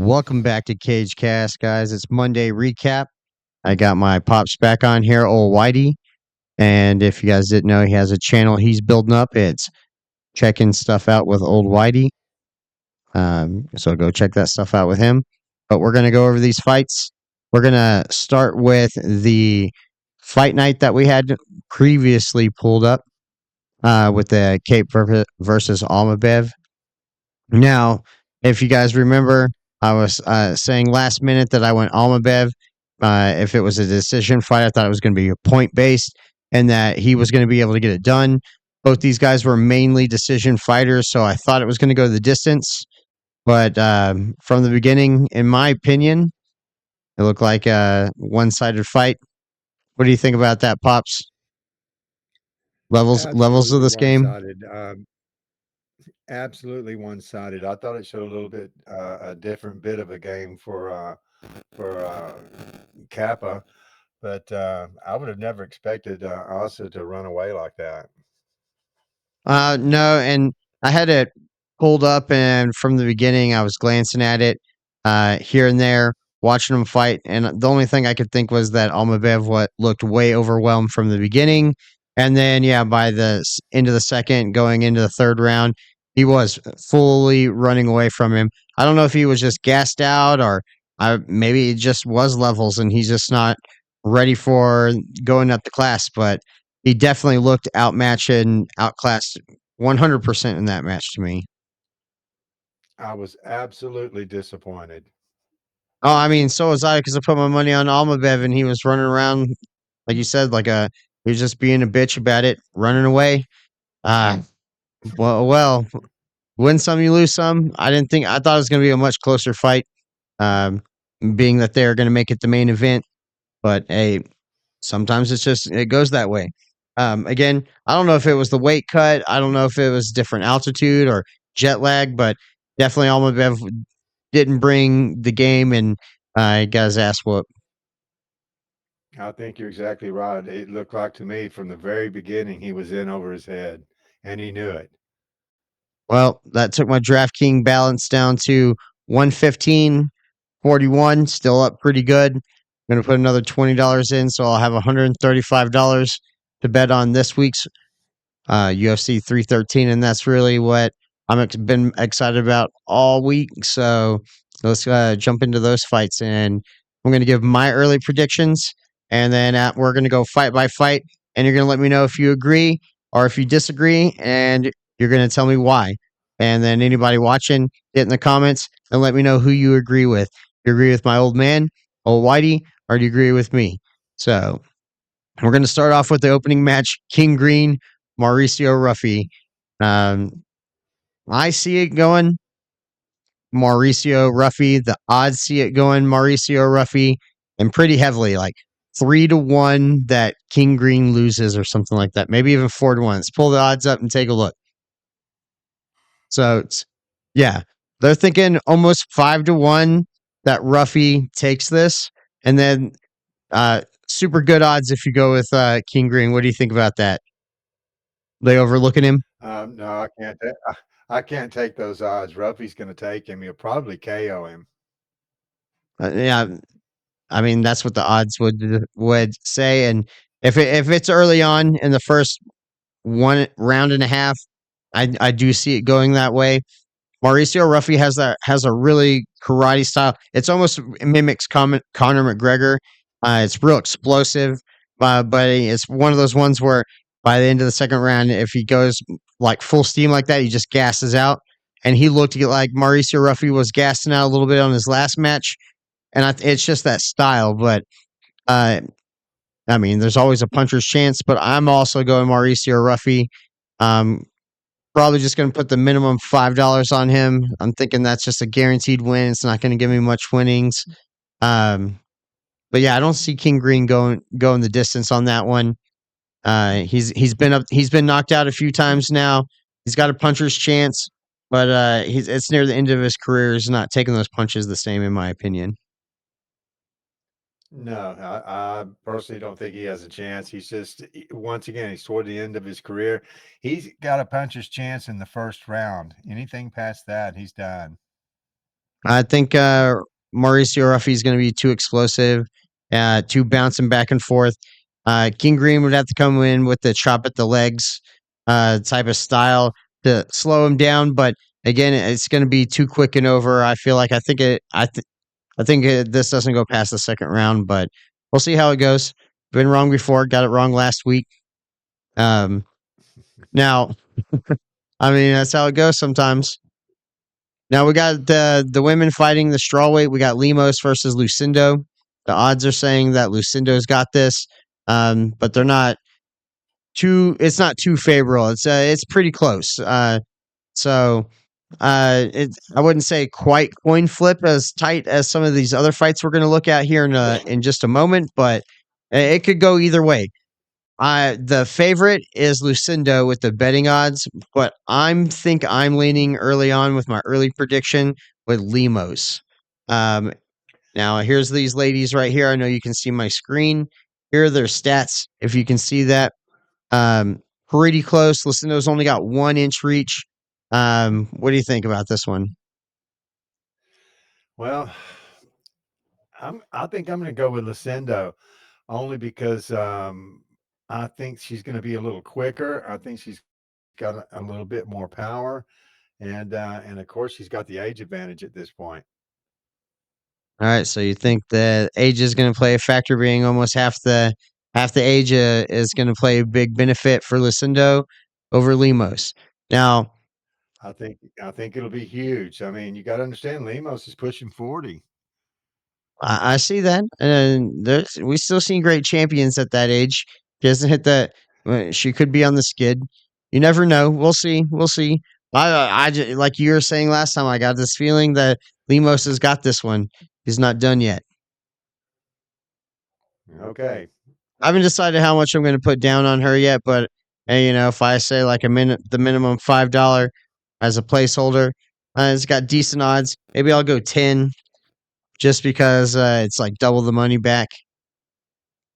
Welcome back to Cage Cast, guys. It's Monday recap. I got my pops back on here, Olwhitee. And if you guys didn't know, he has a channel he's building up. It's checking stuff out with Old Whitey. So go check that stuff out with him. But we're going to go over these fights. We're going to start with the fight night that we had previously pulled up with the Kape versus Almabayev. Now, if you guys remember, I was saying last minute that I went Almabayev. If it was a decision fight, I thought it was going to be a point based and that he was going to be able to get it done. Both these guys were mainly decision fighters, so I thought it was going to go the distance. But from the beginning, in my opinion, it looked like a one-sided fight. What do you think about that, Pops? Levels of Absolutely this game. one-sided. Absolutely one-sided. I thought it showed a little bit a different bit of a game for Kappa, but I would have never expected Asa to run away like that. No, and I had it pulled up, and from the beginning, I was glancing at it here and there, watching them fight, and the only thing I could think was that Almabev what looked way overwhelmed from the beginning, and then yeah, by the end of the second, going into the third round, he was fully running away from him. I don't know if he was just gassed out or maybe it just was levels, and he's just not ready for going up the class, but he definitely looked outmatched and outclassed 100% in that match to me. I was absolutely disappointed. Oh, I mean, so was I because I put my money on Almabev and he was running around, like you said, he was just being a bitch about it, running away. Ah, well, win some, you lose some. I thought it was going to be a much closer fight, um, being that they're going to make it the main event. But hey, sometimes it goes that way. Again, I don't know if it was the weight cut. I don't know if it was different altitude or jet lag, but definitely Almabev didn't bring the game and got his ass whooped. I think you're exactly right. It looked like to me from the very beginning he was in over his head, and he knew it. Well, that took my DraftKings balance down to 115.41, still up pretty good. I'm gonna put another $20 in, so I'll have $135 to bet on this week's UFC 313, and that's really what been excited about all week. So let's jump into those fights, and I'm going to give my early predictions, and then we're going to go fight by fight, and you're going to let me know if you agree or if you disagree, and you're going to tell me why. And then anybody watching, get in the comments and let me know who you agree with. You agree with my old man, old Whitey, or do you agree with me? So we're going to start off with the opening match: King Green, Mauricio Ruffy. Um, I see it going Mauricio Ruffy. The odds see it going Mauricio Ruffy, and pretty heavily, like 3-1 that King Green loses or something like that. Maybe even 4-1. Let's pull the odds up and take a look. So yeah, they're thinking almost 5-1 that Ruffy takes this, and then super good odds if you go with King Green. What do you think about that? They overlooking him? No, I can't. I can't take those odds. Ruffy's going to take him. He'll probably KO him. Yeah, I mean that's what the odds would say. And if it's early on in the first one round and a half, I do see it going that way. Mauricio Ruffy has a really karate style. It's almost mimics Conor McGregor. It's real explosive, but it's one of those ones where by the end of the second round, if he goes like full steam like that, he just gasses out. And he looked like Mauricio Ruffy was gassing out a little bit on his last match, and it's just that style. But uh, I mean, there's always a puncher's chance. But I'm also going Mauricio Ruffy. Um, Probably just going to put the minimum $5 on him. I'm thinking that's just a guaranteed win. It's not going to give me much winnings. Um, but yeah, I don't see King Green going the distance on that one. He's been knocked out a few times now. He's got a puncher's chance, but it's near the end of his career. He's not taking those punches the same, in my opinion. No, I personally don't think he has a chance. Once again, he's toward the end of his career. He's got a puncher's chance in the first round. Anything past that, he's done. I think Mauricio Ruffy is going to be too explosive, too bouncing back and forth. King Green would have to come in with the chop at the legs type of style to slow him down. But again, it's going to be too quick and over. I feel like I think this doesn't go past the second round, but we'll see how it goes. Been wrong before, got it wrong last week. Um, now, I mean that's how it goes sometimes. Now we got the women fighting the strawweight. We got Lemos versus Lucindo. The odds are saying that Lucindo's got this, but they're not too. It's not too favorable. It's pretty close. So I wouldn't say quite coin flip as tight as some of these other fights we're going to look at here in just a moment, but it could go either way. The favorite is Lucindo with the betting odds, but I'm leaning early on with my early prediction with Lemos. Um, Now here's these ladies right here. I know you can see my screen. Here are their stats. If you can see that, um, pretty close. Lucindo's only got 1 inch reach. What do you think about this one? Well, I think I'm going to go with Lucindo only because I think she's going to be a little quicker. I think she's got a little bit more power, and of course she's got the age advantage at this point. All right, so you think that age is going to play a factor, being almost half the age is going to play a big benefit for Lucindo over Lemos. Now, I think it'll be huge. I mean, you got to understand, Lemos is pushing 40. I see that, and there's we still seen great champions at that age. She hasn't hit that. She could be on the skid. You never know. We'll see. We'll see. Like you were saying last time. I got this feeling that Lemos has got this one. He's not done yet. Okay. I haven't decided how much I'm going to put down on her yet, but hey, if I say like the minimum $5 as a placeholder, it's got decent odds. Maybe I'll go 10 just because it's like double the money back.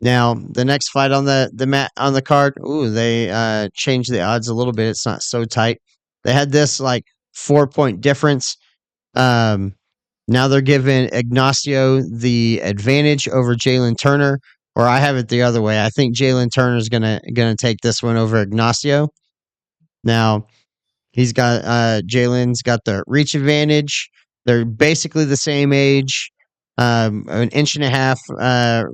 Now the next fight on the mat on the card, ooh, they changed the odds a little bit. It's not so tight. They had this like 4 point difference. Um, Now they're giving Ignacio the advantage over Jalen Turner, or I have it the other way. I think Jalen Turner's gonna take this one over Ignacio. Now he's got Jalen's got the reach advantage. They're basically the same age. 1.5 inch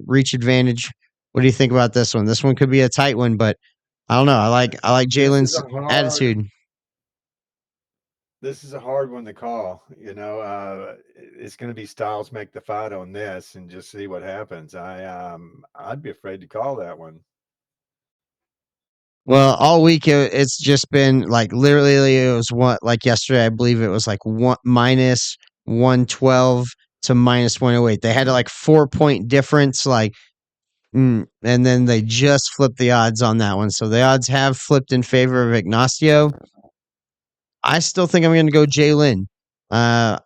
reach advantage. What do you think about this one? This one could be a tight one, but I don't know. I like This is Jalen's a hard attitude. this is a hard one to call. It's going to be styles make the fight on this, and just see what happens. I'd be afraid to call that one. Well, all week it's just been like literally it was what like yesterday I believe it was like one minus 112 to minus 108. They had a like 4 point difference and then they just flipped the odds on that one. So the odds have flipped in favor of Ignacio. I still think I'm going to go Jalen. Uh,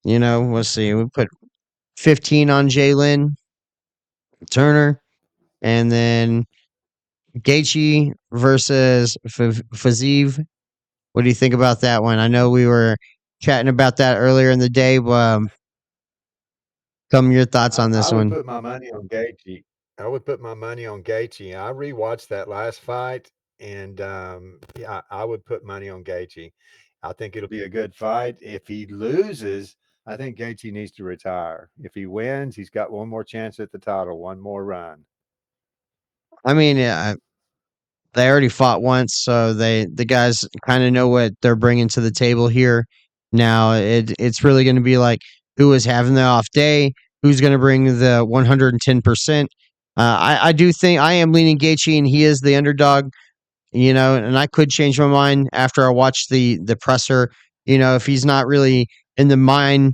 we'll see. We put 15 on Jalen Turner, and then Gaethje versus Fazeev. What do you think about that one? I know we were chatting about that earlier in the day. But, tell me your thoughts on I this would one. put my money on Gaethje. I would put my money on Gaethje. I rewatched that last fight, and yeah, I would put money on Gaethje. I think it'll be a good fight. If he loses, I think Gaethje needs to retire. If he wins, he's got one more chance at the title, one more run. I mean, yeah, they already fought once, so the guys kind of know what they're bringing to the table here. Now it's really going to be like who is having the off day, who's going to bring the 110%. I do think I am leaning Gaethje, and he is the underdog. And I could change my mind after I watch the presser. If he's not really in the mind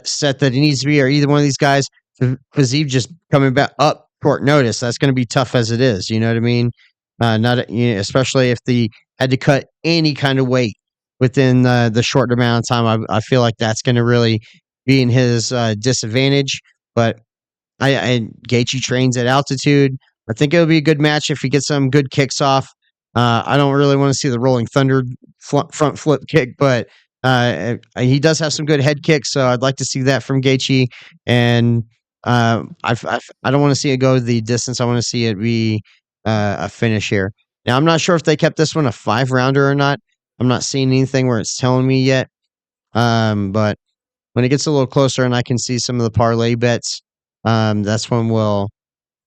set that he needs to be, or either one of these guys, because he's just coming back up short notice. That's going to be tough as it is. You know what I mean? Not especially if the had to cut any kind of weight within the short amount of time. I feel like that's going to really be in his disadvantage. But I Gaethje trains at altitude. I think it'll be a good match if he gets some good kicks off. I don't really want to see the rolling thunder front flip kick, but He does have some good head kicks, so I'd like to see that from Gaethje. And I don't want to see it go the distance. I want to see it be a finish here. Now, I'm not sure if they kept this one a 5 rounder or not. I'm not seeing anything where it's telling me yet. But when it gets a little closer and I can see some of the parlay bets, that's when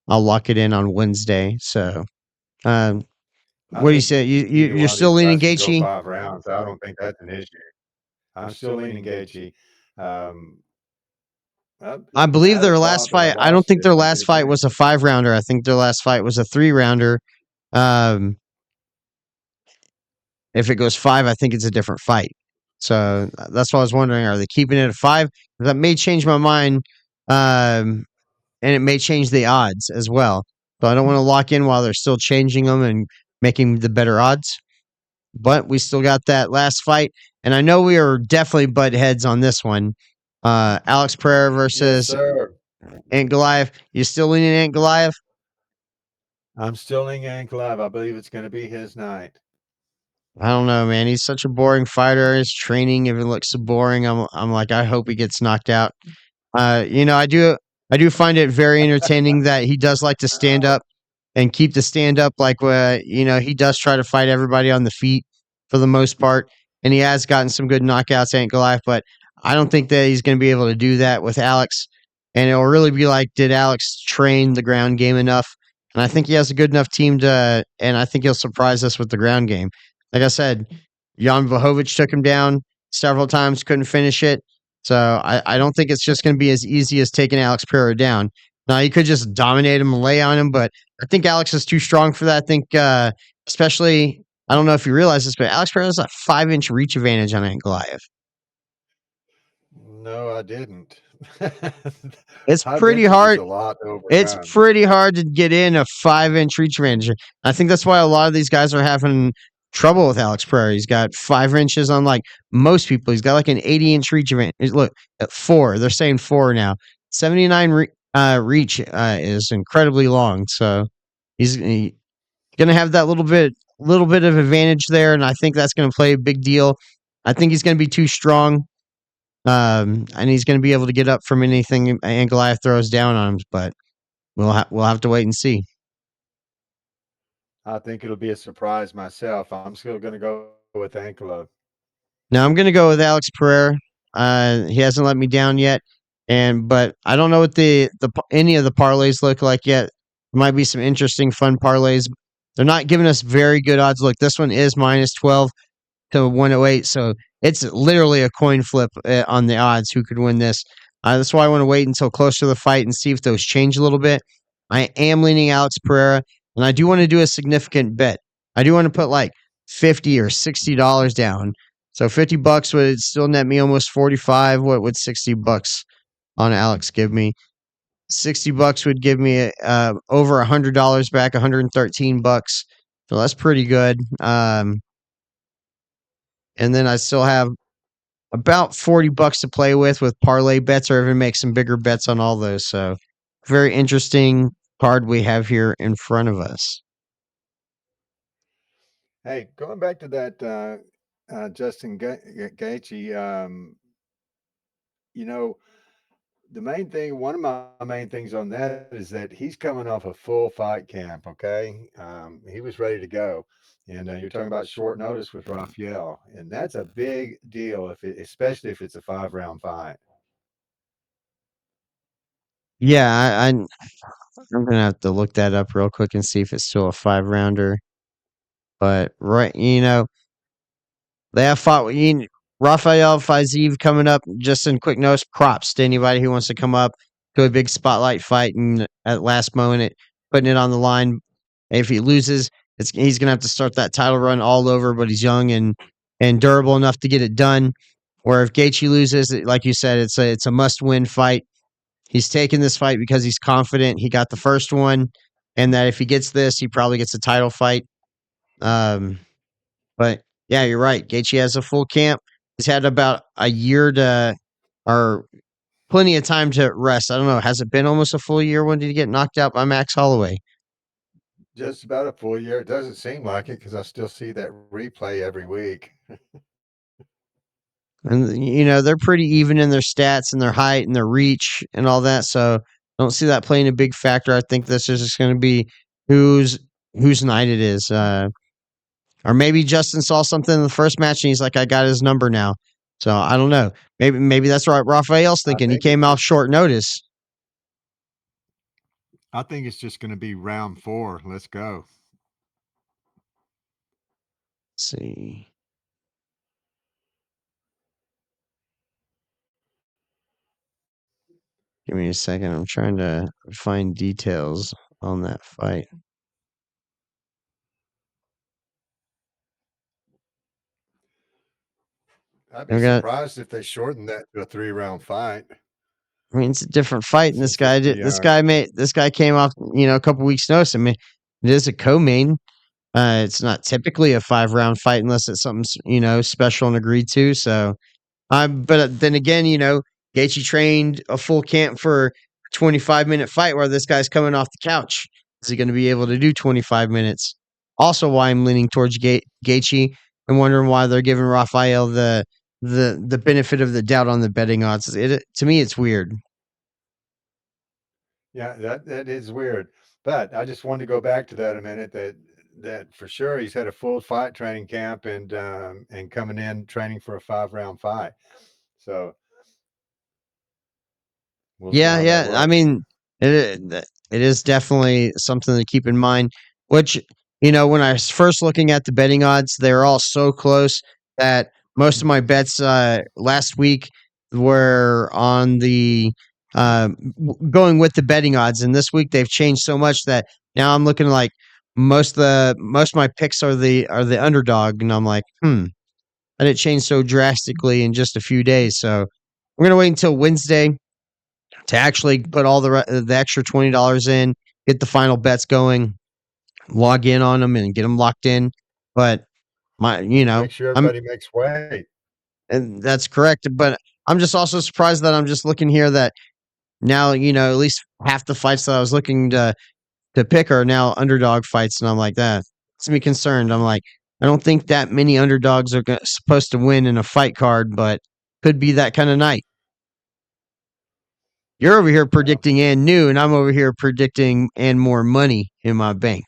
I'll lock it in on Wednesday. So, um, I what do you think say? either You're one of still these leaning guys can go Gaethje? 5 rounds. I don't think that's an issue. I'm still leaning Gaethje. Um, I I believe had a their last thought, but I fight. I don't lost think it. their I last did fight was a 5 rounder. I think their last fight was a 3 rounder. Um, if it goes five, I think it's a different fight. So that's why I was wondering: are they keeping it at five? That may change my mind, and it may change the odds as well. So I don't want to lock in while they're still changing them and making the better odds. But we still got that last fight, and I know we are definitely butt heads on this one. Alex Pereira Yes, versus sir. Ant Goliath. You still leaning Ant Goliath? I'm still leaning Anklev. I believe it's going to be his night. I don't know, man. He's such a boring fighter. His training even looks so boring. I'm like, I hope he gets knocked out. I do find it very entertaining that he does like to stand up and keep the stand up. Like, he does try to fight everybody on the feet for the most part, and he has gotten some good knockouts, Ant Goliath. But I don't think that he's going to be able to do that with Alex. And it'll really be like, did Alex train the ground game enough? And I think he has a good enough team and I think he'll surprise us with the ground game. Like I said, Jan Vlahovic took him down several times, couldn't finish it. So I don't think it's just going to be as easy as taking Alex Pereira down. Now, you could just dominate him and lay on him, but I think Alex is too strong for that. I think, especially, I don't know if you realize this, but Alex Pereira has a 5 inch reach advantage on Ant Goliath. No, I didn't. It's 5 inches is a lot to It's overcome. pretty hard to get in a 5 inch reach advantage. I think that's why a lot of these guys are having trouble with Alex Pereira. He's got 5 inches on like most people. He's got like an 80 inch reach advantage. Look, at four. They're saying four now. 79 reach is incredibly long. So he's going to have that little bit of advantage there, and I think that's going to play a big deal. I think he's going to be too strong, and he's going to be able to get up from anything and Goliath throws down on him. But we'll have to wait and see. I think it'll be a surprise myself. I'm still going to go with Anklev. Now I'm going to go with Alex Pereira. He hasn't let me down yet, but I don't know what any of the parlays look like yet. There might be some interesting, fun parlays. They're not giving us very good odds. Look, this one is -12 to 108. So it's literally a coin flip on the odds who could win this. That's why I want to wait until close to the fight and see if those change a little bit. I am leaning Alex Pereira, and I do want to do a significant bet. I do want to put like $50 or $60 down. So $50 would still net me almost 45. What would $60 on Alex give me? $60 would give me over $100 back, $113. So that's pretty good. And then I still have about $40 to play with parlay bets or even make some bigger bets on all those. So very interesting card we have here in front of us. Hey, going back to that Justin Gaethje, you know, one of my main things on that is that he's coming off a full fight camp. Okay, he was ready to go, and you're talking about short notice with Raphael, and that's a big deal especially if it's a 5 round fight. Yeah, I'm gonna have to look that up real quick and see if it's still a 5 rounder. But right, they have fought Rafael Fiziev coming up. Just in quick notes, props to anybody who wants to come up to a big spotlight fight and at last moment putting it on the line. If he loses, he's gonna have to start that title run all over. But he's young and durable enough to get it done. Where if Gaethje loses, like you said, it's a must win fight. He's taking this fight because he's confident he got the first one, and that if he gets this, he probably gets a title fight. Um, but yeah, you're right. Gaethje has a full camp. He's had about a year or plenty of time to rest. I don't know. Has it been almost a full year? When did he get knocked out by Max Holloway? Just about a full year. It doesn't seem like it because I still see that replay every week. And they're pretty even in their stats and their height and their reach and all that. So I don't see that playing a big factor. I think this is just going to be whose whose night it is. Or maybe Justin saw something in the first match and he's like, I got his number now. So I don't know. Maybe that's what Rafael's I thinking. He think came it's off just short notice. I think it's just going to be round 4. Let's go. Let's see. Give me a second. I'm trying to find details on that fight. I'd be I got. surprised if they shortened that to a 3-round fight I mean, it's a different fight, and this since it's guy did. the This guy came off. A couple weeks notice. I mean, it is a co-main. It's not typically a 5-round fight unless it's something special and agreed to. So but then again, Gaethje trained a full camp for a 25-minute fight where this guy's coming off the couch. Is he going to be able to do 25 minutes? Also, why I'm leaning towards Gaethje and wondering why they're giving Rafael the benefit of the doubt on the betting odds. To me, it's weird. Yeah, that is weird. But I just wanted to go back to that a minute. That for sure he's had a full fight training camp and coming in training for a 5-round fight. So we'll see Yeah, how that yeah. I works. mean, it is definitely something to keep in mind. Which when I was first looking at the betting odds, they're all so close that most of my bets last week were on the going with the betting odds, and this week they've changed so much that now I'm looking like most of my picks are the underdog, and I'm like, and it changed so drastically in just a few days. So we're gonna wait until Wednesday to actually put all the extra $20 in, get the final bets going, log in on them, and get them locked in. But my, Make sure I'm everybody makes weight. and that's correct. But I'm just also surprised that I'm just looking here that now at least half the fights that I was looking to pick are now underdog fights, and I'm like that. Makes me concerned. I'm like, I don't think that many underdogs are supposed to win in a fight card, but could be that kind of night. You're over here Well, predicting and new, and I'm over here predicting and more money in my bank.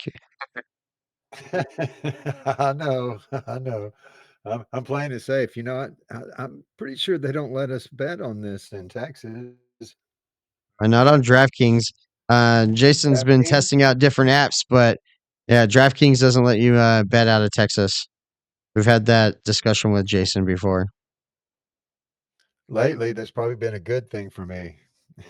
I know, I know. I'm playing it safe. You know what? I'm pretty sure they don't let us bet on this in Texas. I'm not on DraftKings. Jason's been DraftKings? testing out different apps, but yeah, DraftKings doesn't let you bet out of Texas. We've had that discussion with Jason before. Lately, that's probably been a good thing for me.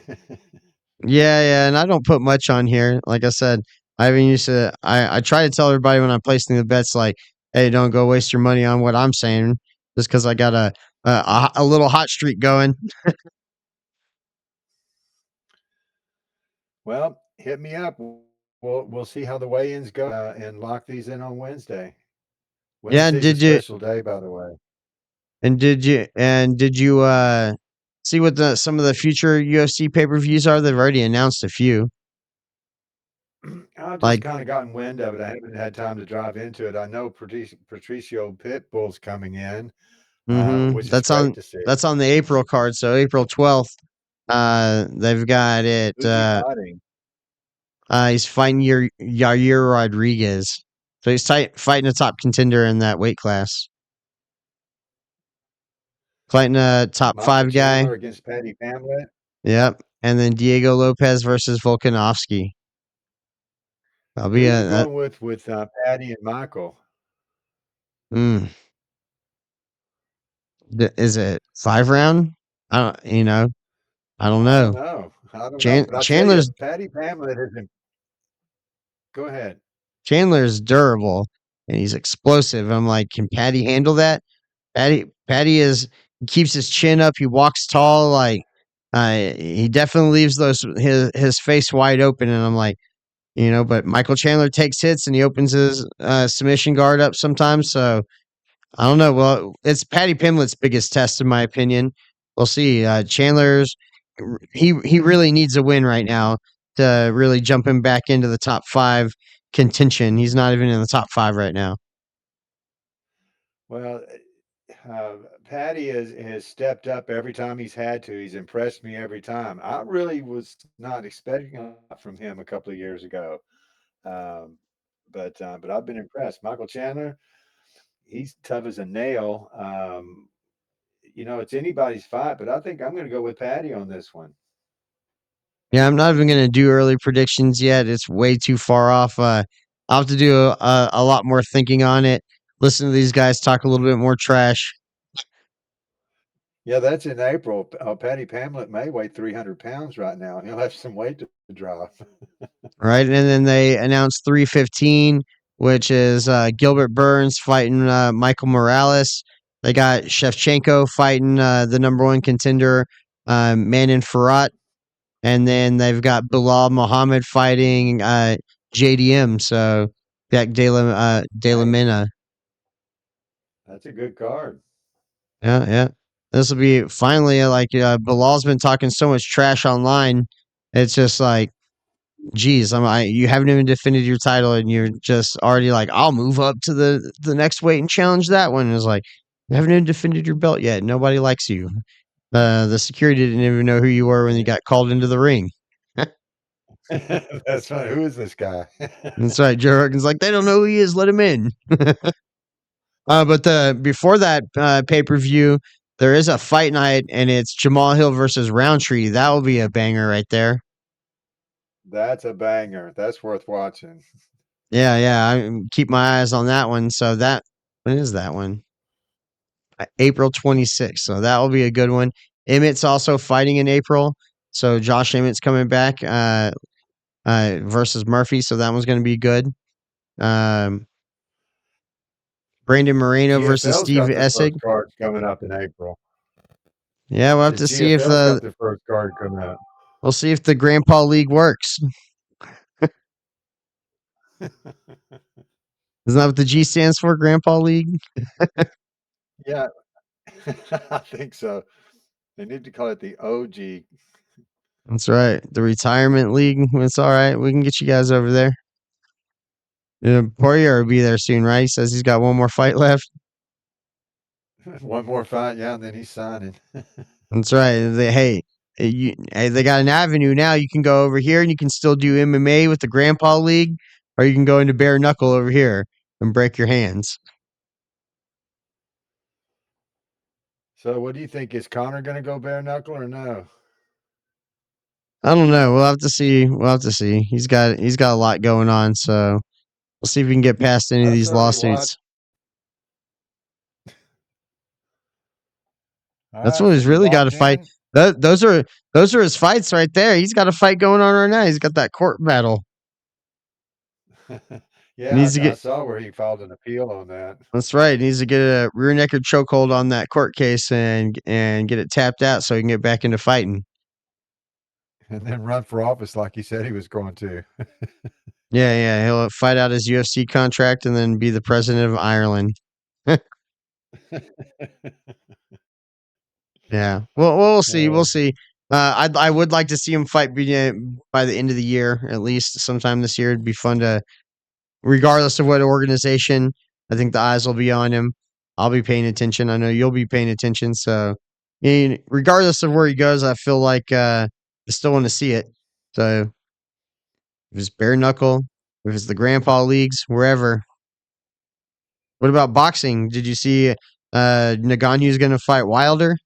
Yeah, yeah, and I don't put much on here. Like I said, I even used to. I try to tell everybody when I'm placing the bets, like, hey, don't go waste your money on what I'm saying, just because I got a little hot streak going. Well, hit me up. We'll see how the weigh-ins go and lock these in on Wednesday. Yeah, Wednesday's a special day, by the way. did you see what the some of the future UFC pay-per-views are? They've already announced a few. I've just Like, kind of gotten wind of it. I haven't had time to drive into it. I know Patricio Pitbull's coming in, which is that's great on to see. the April card. So April 12th, they've got it. Who's he fighting? He's fighting Yair Rodriguez. So he's fighting a top contender in that weight class. Fighting a top Michael five guy. Chandler against Patty Pamlet. Yep. And then Diego Lopez versus Volkanovski. I'll Who be are you a going with Patty and Michael? mm, is it 5 round? I don't. I don't I don't know. know. I don't know. But I tell you, Chandler's Patty Pamlet isn't. Go ahead. Chandler's durable and he's explosive. I'm like, can Patty handle that? Patty he keeps his chin up. He walks tall. Like he definitely leaves his face wide open. And I'm like, but Michael Chandler takes hits and he opens his submission guard up sometimes. So I don't know. Well, it's Patty Pimlet's biggest test, in my opinion. We'll see. Chandler's he really needs a win right now to really jump him back into the top 5 contention. He's not even in the top 5 right now. Well, Patty has stepped up every time he's had to. He's impressed me every time. I really was not expecting a lot from him a couple of years ago, um, but I've been impressed. Michael Chandler, he's tough as a nail. It's anybody's fight, but I think I'm going to go with Patty on this one. Yeah, I'm not even gonna do early predictions yet. It's way too far off. I'll have to do a lot more thinking on it. Listen to these guys talk a little bit more trash, Yeah, that's in April. Patty Pamlet may weigh 300 pounds right now. He'll have some weight to drop. right? And then they announced 315, which is Gilbert Burns fighting Michael Morales. They got Shevchenko fighting the number one contender, Manon Farrat. And then they've got Bilal Muhammad fighting JDM. So Jack De La Hey, Mina. that's a good card. Yeah, yeah. This will be finally like Bilal's been talking so much trash online. It's just like, geez, you haven't even defended your title, and you're just already like, I'll move up to the next weight and challenge that one. And it's like, you haven't even defended your belt yet. Nobody likes you. The security didn't even know who you were when you got called into the ring. That's funny. Who is this guy? That's right. Joe Rogan's like, they don't know who he is. Let him in. But before that pay per view, there is a fight night, and it's Jamal Hill versus Roundtree. That will be a banger right there. That's a banger. That's worth watching. Yeah, yeah. I keep my eyes on that one. So that when is that one? April 26th. So that will be a good one. Emmett's also fighting in April. So Josh Emmett's coming back versus Murphy. So that one's going to be good. Um, Brandon Moreno versus GFL's Steve got their Essig. first card coming up in April. Yeah, we'll have The to see if GFL's got their first card coming up. we'll see if the Grandpa League works. Isn't that what the G stands for? Grandpa League. Yeah, I think so. They need to call it the OG. That's right. The Retirement League. It's all right. We can get you guys over there. Yeah, Poirier will be there soon, right? He says he's got one more fight left. One more fight, yeah, and then he's signing. That's right. They got an avenue now. You can go over here and you can still do MMA with the Grandpa League, or you can go into bare knuckle over here and break your hands. So, what do you think? Is Connor going to go bare knuckle or no? I don't know. We'll have to see. We'll have to see. He's got a lot going on, so we'll see if we can get past any of I'll these certainly watch. lawsuits. All That's right, what so he's you really got to locked fight. in? Those are his fights right there. He's got a fight going on right now. He's got that court battle. He Yeah, needs to I get. saw where he filed an appeal on that. That's right. He needs to get a rear naked chokehold on that court case and get it tapped out so he can get back into fighting. And then run for office like he said he was going to. Yeah, yeah. He'll fight out his UFC contract and then be the president of Ireland. Yeah. Well, we'll see. We'll Uh, see. I would like to see him fight by the end of the year, at least sometime this year. It'd be fun to, regardless of what organization. I think the eyes will be on him. I'll be paying attention. I know you'll be paying attention. So, regardless of where he goes, I feel like I still want to see it. So, if it's bare knuckle, if it's the Grandpa Leagues, wherever. What about boxing? Did you see Naganyu's going to fight Wilder?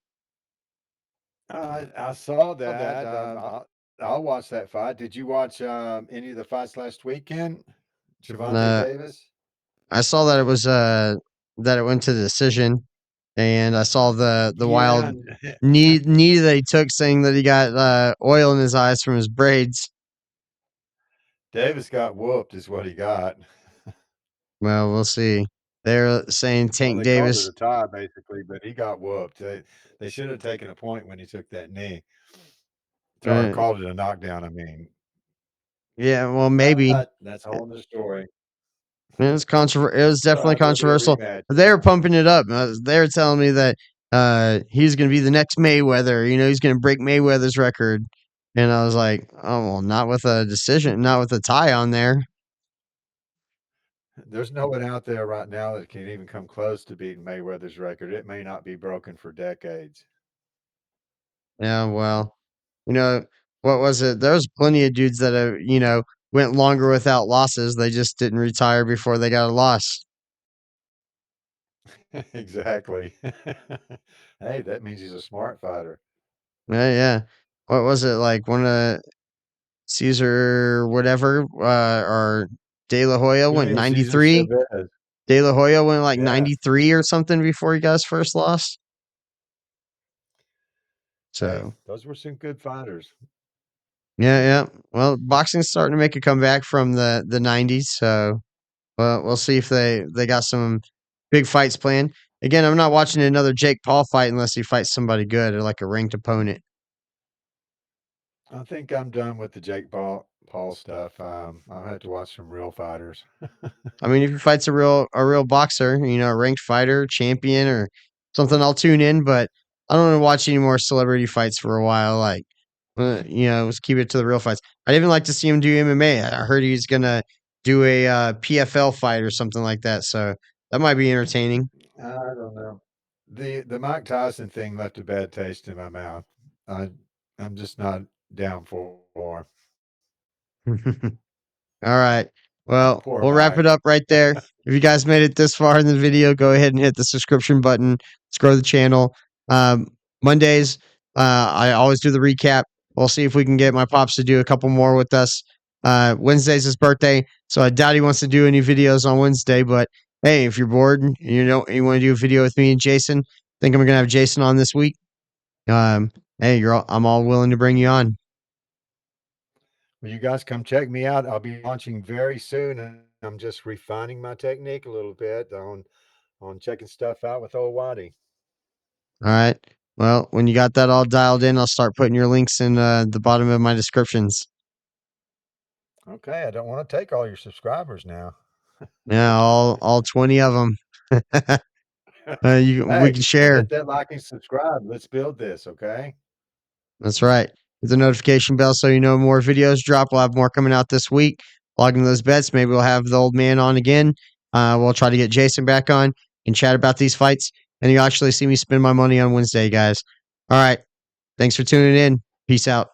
I saw that. I'll watch that fight. Did you watch any of the fights last weekend? Javante Uh, Davis? I saw that it went to the decision, and I saw the wild Yeah. knee that he took, saying that he got oil in his eyes from his braids. Davis got whooped, is what he got. Well, we'll see. They're saying Well, Tank they called it Davis. a tie basically, but he got whooped. They should have taken a point when he took that knee, or Uh, called it a knockdown. I mean, yeah, well, maybe. but that's a whole other story. It was All definitely right, there'll be a controversial. rematch They were then. pumping it up. They were telling me that he's going to be the next Mayweather. He's going to break Mayweather's record. And I was like, oh well, not with a decision, not with a tie on there. There's no one out there right now that can even come close to beating Mayweather's record. It may not be broken for decades. Yeah, well, you know, what was it? There was plenty of dudes that have, went longer without losses. They just didn't retire before they got a loss. Exactly. Hey, that means he's a smart fighter. Yeah, yeah. What was it like? One of Caesar, whatever, or De La Hoya went Julio Cesar 93. Chavez. De La Hoya went like Yeah. 93 or something before he got his first loss. Hey, So, those were some good fighters. yeah, yeah. Well, boxing's starting to make a comeback from the 90s. So, well, we'll see if they got some big fights planned. Again, I'm not watching another Jake Paul fight unless he fights somebody good or like a ranked opponent. I think I'm done with the Jake Paul stuff. I'll have to watch some real fighters. I mean, if he fights a real boxer, a ranked fighter, champion, or something, I'll tune in. But I don't want to watch any more celebrity fights for a while. Like, let's keep it to the real fights. I'd even like to see him do MMA. I heard he's gonna do a PFL fight or something like that. So that might be entertaining. I don't know. The Mike Tyson thing left a bad taste in my mouth. I I'm just not down for All right. Well, poor we'll wrap it Mike. up right there. If you guys made it this far in the video, go ahead and hit the subscription button. Let's grow the channel. Um, Mondays, I always do the recap. We'll see if we can get my pops to do a couple more with us. Wednesday's his birthday, so I doubt he wants to do any videos on Wednesday. But hey, if you're bored and you want to do a video with me and Jason, think I'm gonna have Jason on this week. Hey, I'm all willing to bring you on. Well, you guys come check me out. I'll be launching very soon, and I'm just refining my technique a little bit on checking stuff out with Olwhitee. All right. Well, when you got that all dialed in, I'll start putting your links in the bottom of my descriptions. Okay, I don't want to take all your subscribers now. Yeah, all 20 of them. We Hey, can well, share. hit that like and subscribe. Let's build this, okay? That's right. Hit the notification bell so you know more videos drop. We'll have more coming out this week. Logging those bets. Maybe we'll have the old man on again. We'll try to get Jason back on and chat about these fights. And you'll actually see me spend my money on Wednesday, guys. All right. Thanks for tuning in. Peace out.